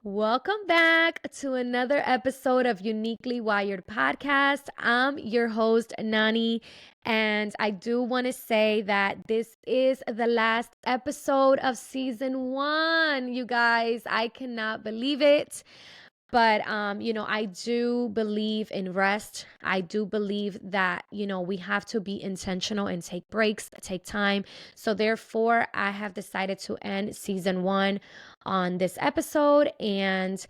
Welcome back to another episode of Uniquely Wired Podcast. I'm your host, Nani, and I do want to say that this is the last episode of season one, you guys. I cannot believe it. But I do believe in rest. I do believe that, we have to be intentional and take breaks, take time. So therefore, I have decided to end season one on this episode and,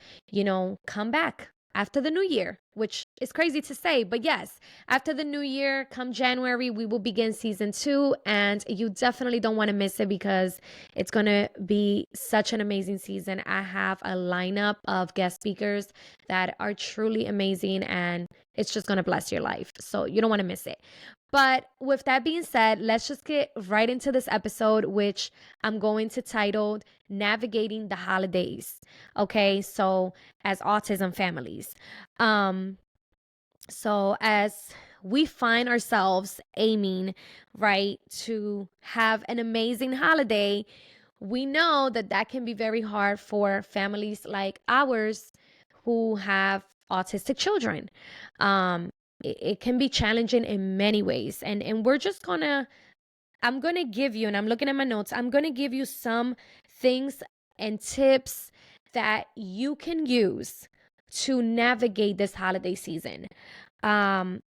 come back after the new year, which is crazy to say, but yes, after the new year, come January, we will begin season two, and you definitely don't want to miss it because it's going to be such an amazing season. I have a lineup of guest speakers that are truly amazing, and it's just going to bless your life. So you don't want to miss it. But with that being said, let's just get right into this episode, which I'm going to title Navigating the Holidays. Okay, so as autism families. Um, so as we find ourselves aiming, right, to have an amazing holiday, we know that that can be very hard for families like ours who have autistic children. It can be challenging in many ways. And we're just gonna, I'm gonna give you, and I'm looking at my notes, I'm gonna give you some things and tips that you can use to navigate this holiday season. Um,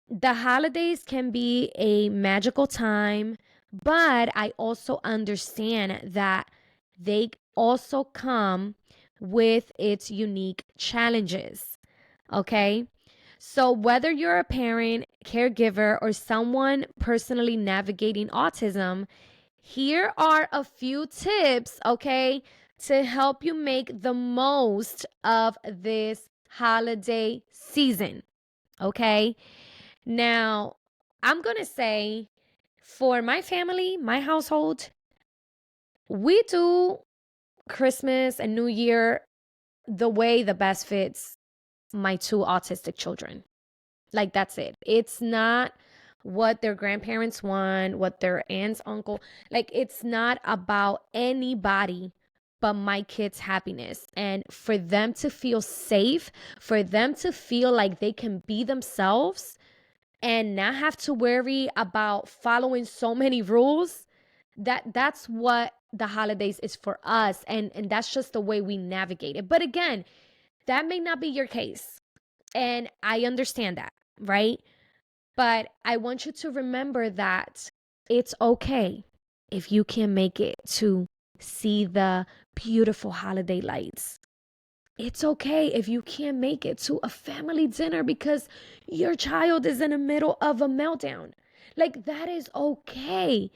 the holidays can be a magical time, but I also understand that they also come with its unique challenges. Okay. So, whether you're a parent, caregiver, or someone personally navigating autism, here are a few tips, okay, to help you make the most of this holiday season. Okay. Now, I'm going to say for my family, my household, we do Christmas and New Year the way the best fits my two autistic children. Like, that's it. It's not what their grandparents want, what their aunts, uncle, like, it's not about anybody but my kids' happiness. And for them to feel safe, for them to feel like they can be themselves and not have to worry about following so many rules, that's what the holidays is for us, and that's just the way we navigate it. But again, that may not be your case, and I understand that, right? But I want you to remember that it's okay if you can't make it to see the beautiful holiday lights. It's okay if you can't make it to a family dinner because your child is in the middle of a meltdown. Like, that is okay.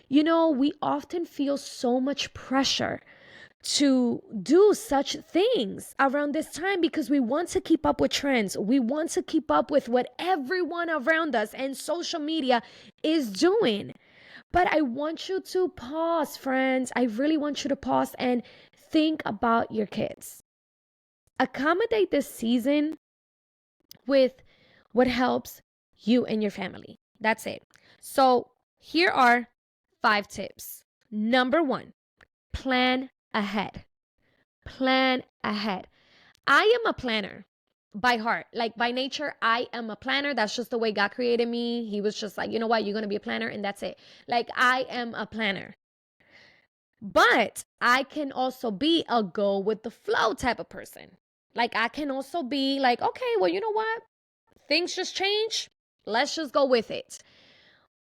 We often feel so much pressure to do such things around this time because we want to keep up with trends. We want to keep up with what everyone around us and social media is doing. But I want you to pause, friends. I really want you to pause and think about your kids. Accommodate this season with what helps you and your family. That's it. So, here are 5 tips. Number 1, plan ahead. Plan ahead. I am a planner by heart. Like, by nature, I am a planner. That's just the way God created me. He was just like, you know what? You're going to be a planner, and that's it. Like, I am a planner. But I can also be a go with the flow type of person. Like, I can also be like, okay, well, you know what? Things just change. Let's just go with it.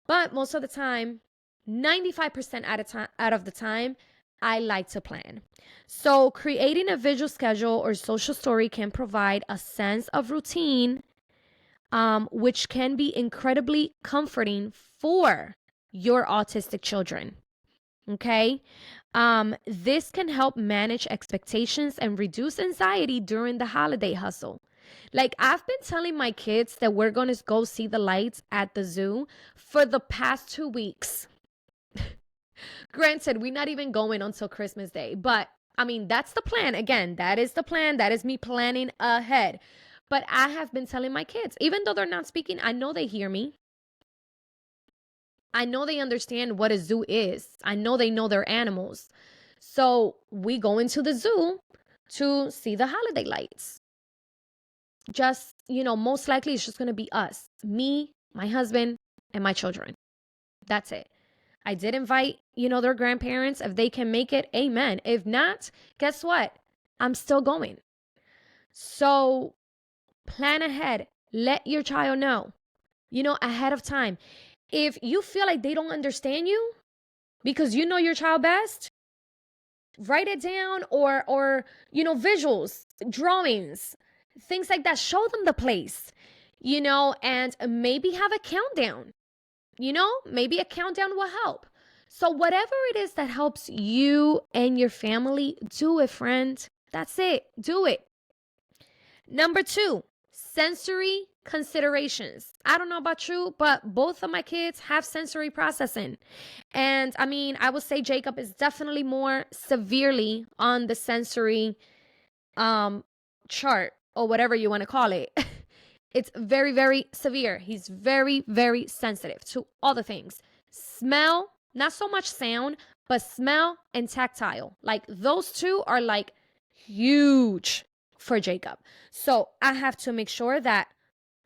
But most of the time, 95% out of the time, I like to plan. So, creating a visual schedule or social story can provide a sense of routine, which can be incredibly comforting for your autistic children. Okay. This can help manage expectations and reduce anxiety during the holiday hustle. Like, I've been telling my kids that we're going to go see the lights at the zoo for the past 2 weeks. Granted, we're not even going until Christmas Day, but I mean, that's the plan. Again, that is the plan. That is me planning ahead. But I have been telling my kids, even though they're not speaking, I know they hear me. I know they understand what a zoo is. I know they know their animals. So we go into the zoo to see the holiday lights. Just, most likely it's just going to be us, me, my husband, and my children. That's it. I did invite, their grandparents. If they can make it, amen. If not, guess what? I'm still going. So plan ahead. Let your child know, ahead of time. If you feel like they don't understand you because you know your child best, write it down, or visuals, drawings, things like that. Show them the place, and maybe have a countdown. Maybe a countdown will help. So whatever it is that helps you and your family, do it, friend. That's it. Do it. Number 2, sensory considerations. I don't know about you, but both of my kids have sensory processing. And I mean, I would say Jacob is definitely more severely on the sensory chart, or whatever you want to call it. It's very, very severe. He's very, very sensitive to all the things. Smell, not so much sound, but smell and tactile. Like those two are like huge for Jacob. So I have to make sure that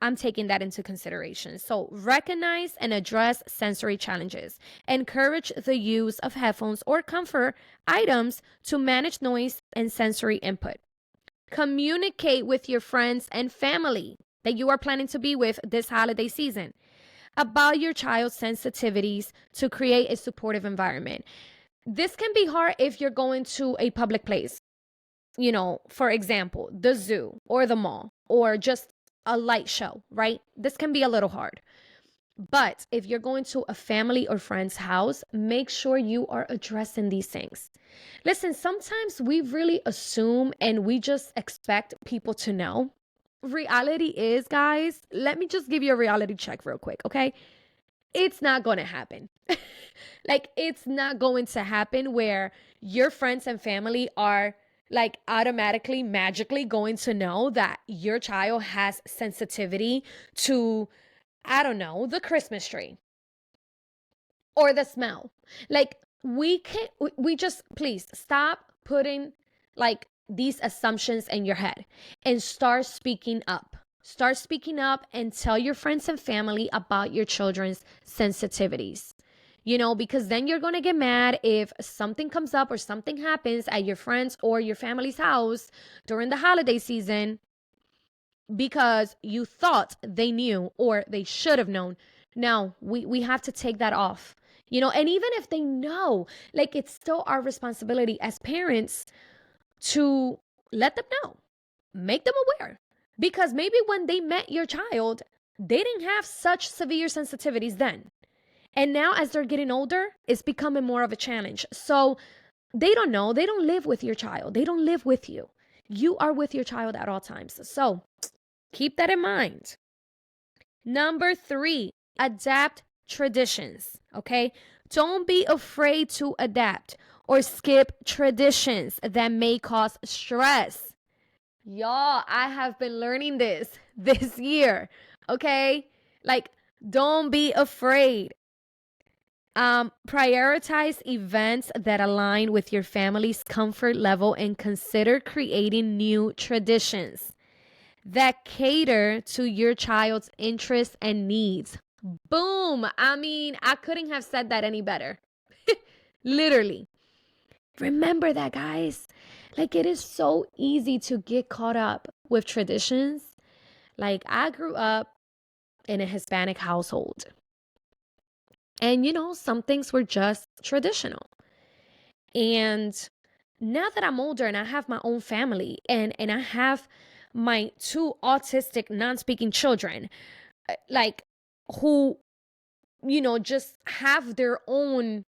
I'm taking that into consideration. So recognize and address sensory challenges. Encourage the use of headphones or comfort items to manage noise and sensory input. Communicate with your friends and family that you are planning to be with this holiday season about your child's sensitivities to create a supportive environment. This can be hard if you're going to a public place, for example, the zoo or the mall or just a light show, right? This can be a little hard. But if you're going to a family or friend's house, make sure you are addressing these things. Listen, sometimes we really assume and we just expect people to know. Reality is, guys, let me just give you a reality check real quick, okay? It's not going to happen. Like, it's not going to happen where your friends and family are like automatically, magically going to know that your child has sensitivity to, I don't know, the Christmas tree or the smell. Like, we just, please stop putting like these assumptions in your head and start speaking up. Start speaking up and tell your friends and family about your children's sensitivities. Because then you're going to get mad if something comes up or something happens at your friends or your family's house during the holiday season because you thought they knew or they should have known. Now, we have to take that off. And even if they know, like, it's still our responsibility as parents to let them know, make them aware. Because maybe when they met your child, they didn't have such severe sensitivities then. And now as they're getting older, it's becoming more of a challenge. So they don't know. They don't live with your child. They don't live with you. You are with your child at all times. So keep that in mind. Number 3, adapt traditions, okay? Don't be afraid to adapt or skip traditions that may cause stress. Y'all, I have been learning this year, okay? Like, don't be afraid. Prioritize events that align with your family's comfort level and consider creating new traditions that cater to your child's interests and needs. Boom. I mean, I couldn't have said that any better. Literally. Remember that, guys. Like, it is so easy to get caught up with traditions. Like, I grew up in a Hispanic household. And, some things were just traditional. And now that I'm older and I have my own family and I have my 2 autistic non-speaking children, like, who, just have their own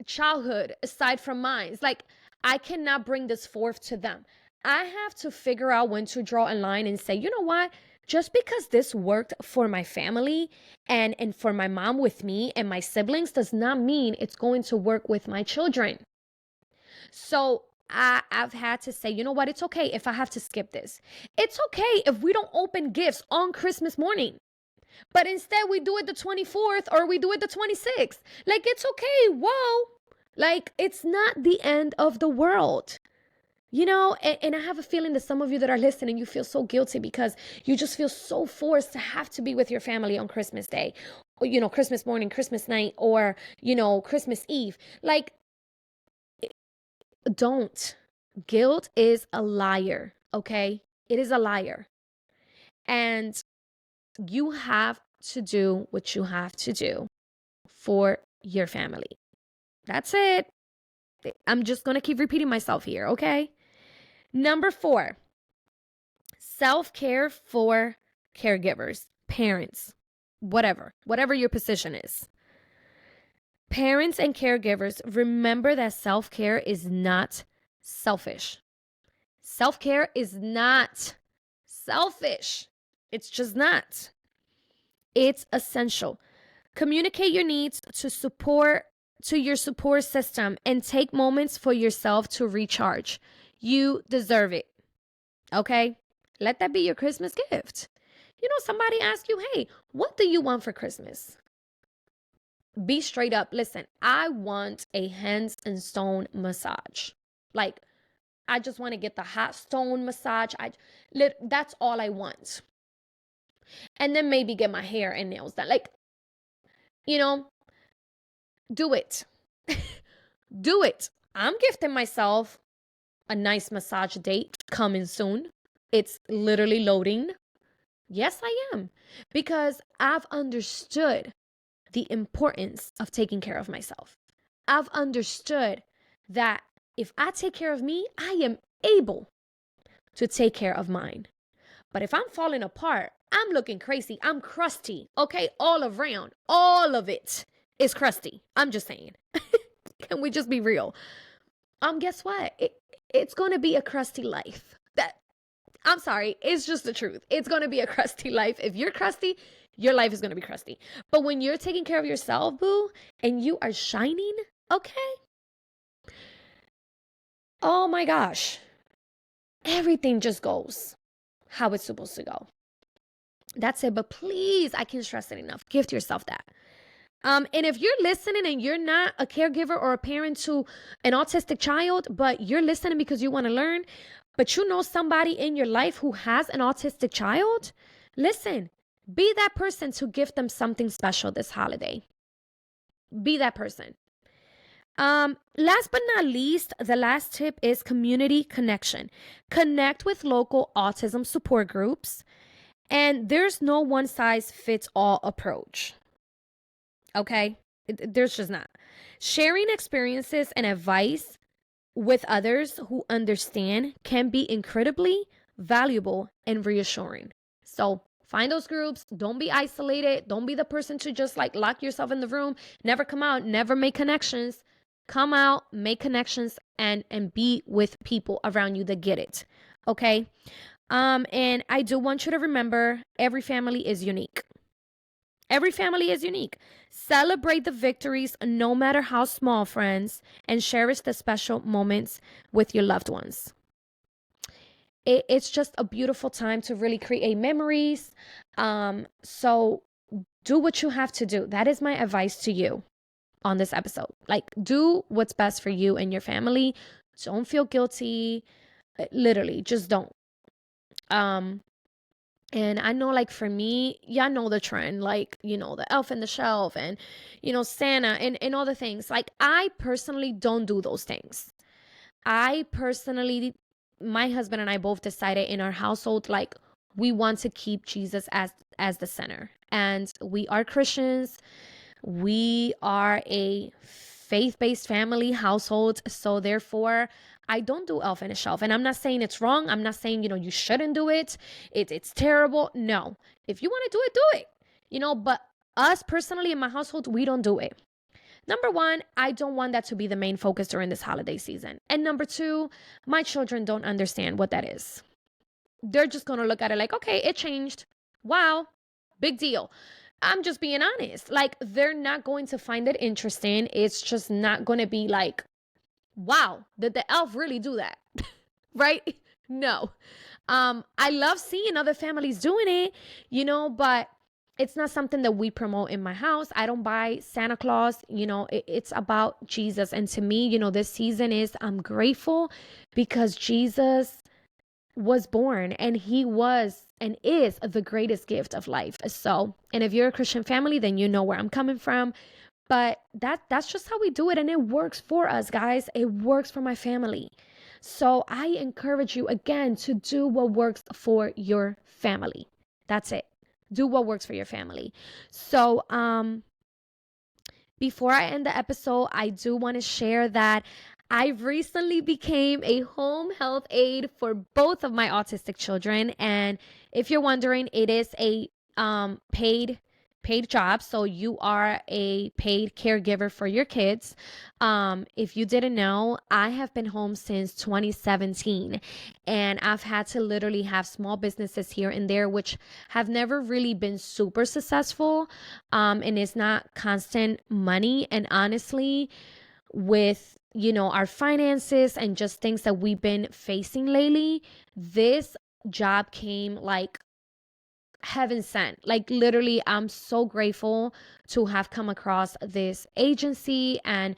childhood aside from mine. It's like, I cannot bring this forth to them. I have to figure out when to draw a line and say, you know what? Just because this worked for my family and for my mom with me and my siblings does not mean it's going to work with my children. So I've had to say, you know what? It's okay if I have to skip this. It's okay if we don't open gifts on Christmas morning. But instead we do it the 24th or we do it the 26th. Like, it's okay. Whoa. Like, it's not the end of the world. And I have a feeling that some of you that are listening, you feel so guilty because you just feel so forced to have to be with your family on Christmas Day, or, Christmas morning, Christmas night, or, Christmas Eve. Like, don't. Guilt is a liar, okay? It is a liar. And you have to do what you have to do for your family. That's it. I'm just going to keep repeating myself here, okay? Number 4, self-care for caregivers, parents, whatever your position is. Parents and caregivers, remember that self-care is not selfish. Self-care is not selfish. It's just not. It's essential. Communicate your needs to your support system and take moments for yourself to recharge. You deserve it. Okay? Let that be your Christmas gift. Somebody asks you, hey, what do you want for Christmas? Be straight up. Listen, I want a hands and stone massage. Like, I just want to get the hot stone massage. That's all I want. And then maybe get my hair and nails done. Like, do it. Do it. I'm gifting myself a nice massage date coming soon. It's literally loading. Yes, I am. Because I've understood the importance of taking care of myself. I've understood that if I take care of me, I am able to take care of mine. But if I'm falling apart, I'm looking crazy. I'm crusty. Okay, all around. All of it is crusty. I'm just saying. Can we just be real? Guess what? It's going to be a crusty life. I'm sorry. It's just the truth. It's going to be a crusty life. If you're crusty, your life is going to be crusty. But when you're taking care of yourself, boo, and you are shining, okay? Oh my gosh. Everything just goes how it's supposed to go. That's it. But please, I can't stress it enough. Gift yourself that. And if you're listening and you're not a caregiver or a parent to an autistic child, but you're listening because you want to learn, but you know somebody in your life who has an autistic child, listen, be that person to gift them something special this holiday. Be that person. Last but not least, the last tip is community connection. Connect with local autism support groups, and there's no one size fits all approach. Okay? There's just not. Sharing experiences and advice with others who understand can be incredibly valuable and reassuring. So find those groups. Don't be isolated. Don't be the person to just like lock yourself in the room, never come out, never make connections. Come out, make connections, and be with people around you that get it. Okay? And I do want you to remember every family is unique. Every family is unique. Celebrate the victories, no matter how small, friends, and cherish the special moments with your loved ones. It's just a beautiful time to really create memories. So do what you have to do. That is my advice to you on this episode. Like, do what's best for you and your family. Don't feel guilty. Literally, just don't. And I know, like, for me, y'all know the trend, like, the elf in the shelf and, Santa and all the things. Like, I personally don't do those things. My husband and I both decided in our household, like, we want to keep Jesus as the center. And we are Christians. We are a faith-based family household. So therefore, I don't do elf in a shelf. And I'm not saying it's wrong. I'm not saying, you shouldn't do it. It's terrible. No. If you want to do it. But us personally in my household, we don't do it. Number one, I don't want that to be the main focus during this holiday season. And number two, my children don't understand what that is. They're just going to look at it like, okay, it changed. Wow, big deal. I'm just being honest. Like, they're not going to find it interesting. It's just not going to be like, wow, did the elf really do that? Right? No. I love seeing other families doing it, but it's not something that we promote in my house. I don't buy Santa Claus. It's about Jesus. And to me, this season I'm grateful because Jesus was born, and he was and is the greatest gift of life. So, and if you're a Christian family, then you know where I'm coming from. But that's just how we do it, and it works for us, guys. It works for my family. So I encourage you again to do what works for your family. That's it. Do what works for your family. So before I end the episode, I do want to share that I recently became a home health aide for both of my autistic children. And if you're wondering, it is a paid job. So you are a paid caregiver for your kids. If you didn't know, I have been home since 2017, and I've had to literally have small businesses here and there, which have never really been super successful. And it's not constant money. And honestly, with our finances and just things that we've been facing lately, this job came like heaven sent. Like, literally, I'm so grateful to have come across this agency and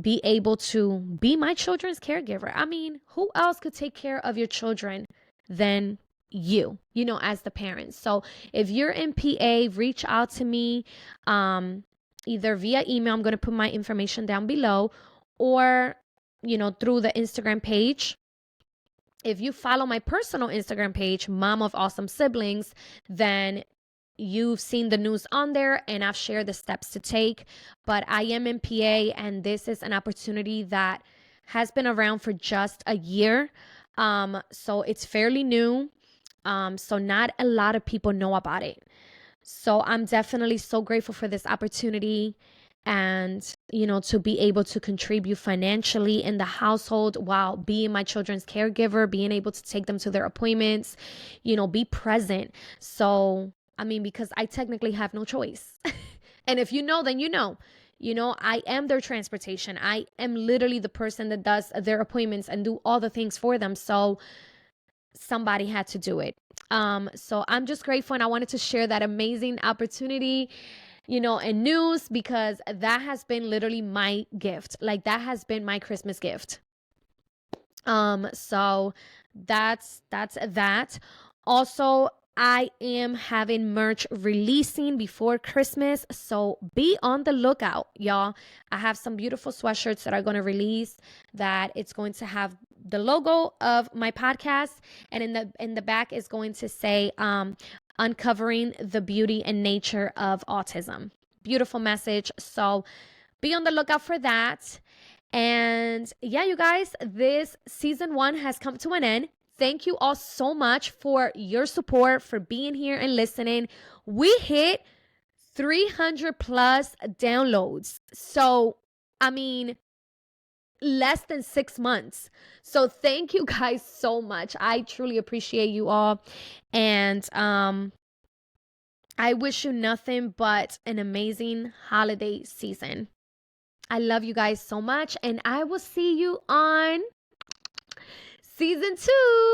be able to be my children's caregiver. I mean, who else could take care of your children than you, as the parents? So if you're in PA, reach out to me, either via email. I'm going to put my information down below, or through the Instagram page. If you follow my personal Instagram page, Mom of Awesome Siblings, then you've seen the news on there, and I've shared the steps to take. But I am in PA, and this is an opportunity that has been around for just a year. So it's fairly new. So not a lot of people know about it. So I'm definitely so grateful for this opportunity, and to be able to contribute financially in the household while being my children's caregiver, being able to take them to their appointments, be present. So I mean, because I technically have no choice. And if you know, then I am their transportation. I am literally the person that does their appointments and do all the things for them. So somebody had to do it. So I'm just grateful, and I wanted to share that amazing opportunity, and news, because that has been literally my gift. Like, that has been my Christmas gift. So that's that. Also, I am having merch releasing before Christmas, so be on the lookout, y'all. I have some beautiful sweatshirts that are going to release, that it's going to have the logo of my podcast, and in the back is going to say uncovering the beauty and nature of autism. Beautiful message. So be on the lookout for that. And yeah, you guys, this season 1 has come to an end. Thank you all so much for your support, for being here and listening. We hit 300 plus downloads. So, I mean, less than 6 months. So thank you guys so much. I truly appreciate you all. And I wish you nothing but an amazing holiday season. I love you guys so much, and I will see you on season 2.